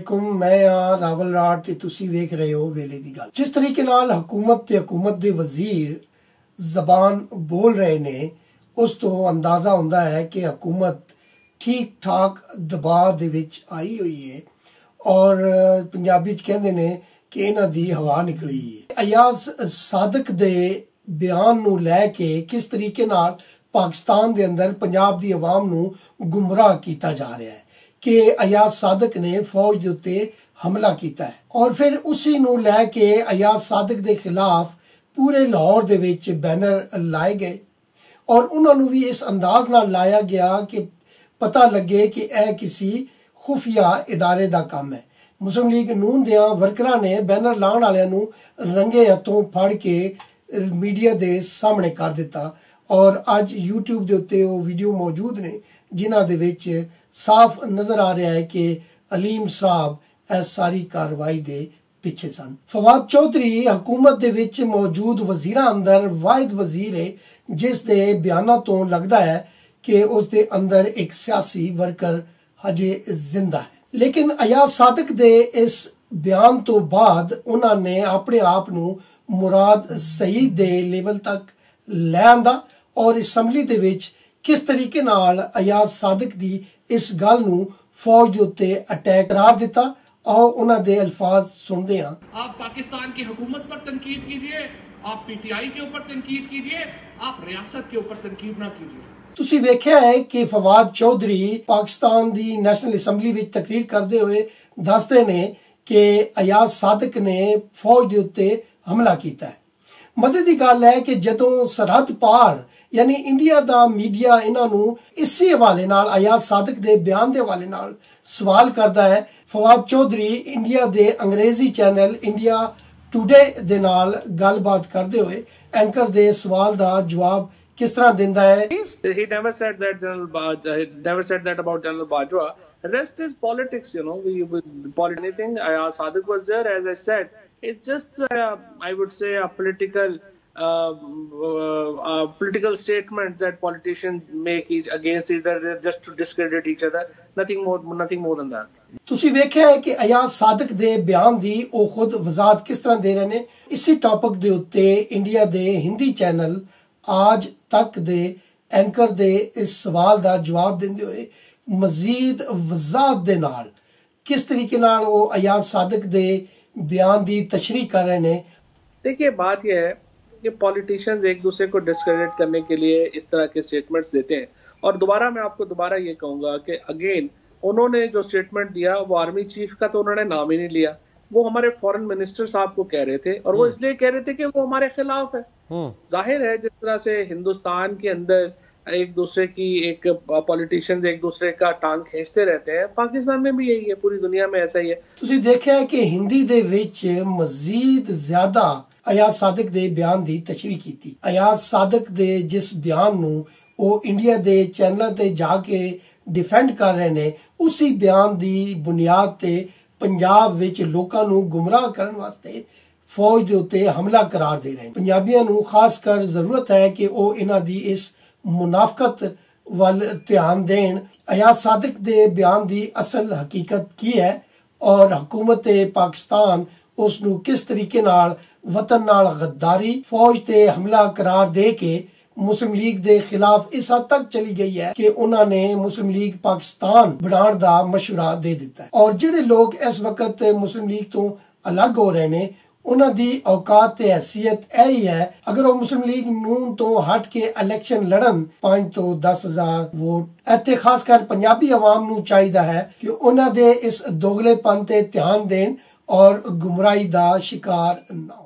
वालेकुम। मैं हाँ रावल राठ ते तुसी वेख रहे हो वेले दी गल। जिस तरीके नाल हुकूमत ते हुकूमत दे वजीर जबान बोल रहे ने उस तो अंदाजा हुंदा है कि हुकूमत ठीक ठाक दबाव दे विच आई हुई है और पंजाबी च कहंदे ने कि इन्हां दी हवा निकली है। अयाज सादक दे बयान नूं लैके किस तरीके नाल पाकिस्तान दे अंदर पंजाब दी अवाम नूं गुमराह कीता जा रहा है कि अयाज सादक ने फौज के उत्ते हमला किया है और फिर उसी नूं लैके अयाज सादक के खिलाफ पूरे लाहौर दे विच बैनर लाए गए और उन्होंने भी इस अंदाज नाल लाया गया कि पता लगे कि यह किसी खुफिया इदारे का काम है। मुस्लिम लीग नून दियां वर्करां ने बैनर लाने वालियां नूं रंगे हथों फड़ के मीडिया दे सामने कर दिता और अज यूट्यूब के उत्ते वो वीडियो मौजूद ने जिन्हां दे विच साफ नजर आ रहा है कि अलीम साहब इस सारी कार्रवाई दे पिछे सन। फवाद चौधरी हुकूमत दे विच मौजूद वजीरां अंदर वाहिद वजीर है जिस दे बयानां तो लगता है कि उस दे अंदर एक सियासी वर्कर हजे जिंदा है। लेकिन अयाज सादक दे इस बयान तो बाद उन्होंने अपने आप नूं मुराद सईद दे लेवल तक ले आंदा और असैंबली दे विच किस तरीके नाल अयाज सादक दी इस गल नूं फौज दे उत्ते अटैक करार दिता और उन्हां दे अल्फाज सुनदे हां। आप पाकिस्तान की हुकूमत पर तनकीद कीजिए, आप पीटीआई के ऊपर तनकीद कीजिए, आप रियासत के ऊपर तनकीद ना कीजिए। तुसी वेख्या है कि फवाद चौधरी पाकिस्तान दी नेशनल असैंबली विच तकरीर करते हुए दसदे ने कि अयाज सादक ने फौज दे उत्ते हमला किया है। मजे की गल है कि जदों सरहद पार यानी इंडिया दा मीडिया इन्हां नूं इसी हवाले नाल अयाज सादक दे बयान दे हवाले नाल सवाल करता है, फवाद चौधरी इंडिया दे अंग्रेजी चैनल इंडिया टुडे दे नाल गलबात करते हुए एंकर दे सवाल दा जवाब किस तरह दिंदा है। He never said that never said that about General Bajwa. Rest is politics, you know. Anything. Ayaz Sadiq was there, as I said. It's just, I would say, a political statement that politicians make against each other just to discredit each other. Nothing more than that. तुसी वेख्या है कि अयाज सादक दे बयान दी ओ खुद वजाहत किस तरह दे रहे ने। इसी टॉपिक दे उत्ते इंडिया दे हिंदी चैनल आज तक दे एंकर दे इस सवाल दा जवाब देंदे हुए मजीद वजाहत दे नाल किस तरीके नाल वो अयाज सादक दे बयान दी तशरीह कर रहे ने। देखिए, बात यह है कि पॉलिटिशियंस एक दूसरे को डिस्क्रेडिट करने के लिए इस तरह के स्टेटमेंट्स देते हैं और दोबारा मैं आपको दोबारा ये कहूंगा कि अगेन उन्होंने जो स्टेटमेंट दिया वो आर्मी चीफ का तो उन्होंने नाम ही नहीं लिया, वो हमारे फॉरेन मिनिस्टर साहब को कह रहे थे और वो इसलिए कह रहे थे कि वो हमारे खिलाफ है। जाहिर है जिस तरह से हिंदुस्तान के अंदर एक दूसरे की एक पॉलिटिशियंस एक दूसरे का टांग खींचते रहते हैं, पाकिस्तान में भी यही है, पूरी दुनिया में ऐसा ही है। तुसी देखा है कि हिंदी दे विच मजीद ज्यादा अयाज सादक दे बयान दी तशरीह कीती। अयाज सादक दे जिस बयान नूं वो इंडिया दे चैनल ते जाके डिफेंड कर रहे ने उसी बयान दी बुनियाद ते पंजाब विच लोकां नूं गुमराह करन वास्ते फौज दे उत्ते हमला करार दे रहे हैं। पंजाबियां नूं खास कर जरूरत है कि वो इन्हां दी इस मुनाफकत वल ध्यान देन। अयाज सादक दे बयान दी असल हकीकत की है और हुकूमत पाकिस्तान उस नूं किस तरीके नाल वतन नाल गद्दारी फौज ते हमला करार दे के मुस्लिम लीग दे खिलाफ इस हद तक चली गई है कि उन्होंने मुस्लिम लीग पाकिस्तान बनाने का मशवरा दे दिता है। और जिहड़े लोग इस वक्त मुस्लिम लीग तो अलग हो रहे ने उन्हां दी औकात ते हैसियत यही है, अगर वो मुस्लिम लीग नून तो हट के इलेक्शन लड़न 5 तो 10,000 वोट इत्थे खास कर पंजाबी अवाम नूं चाहिदा है कि उन्हां दे इस दोगलेपन ते ध्यान देन और गुमराही दा शिकार ना हो।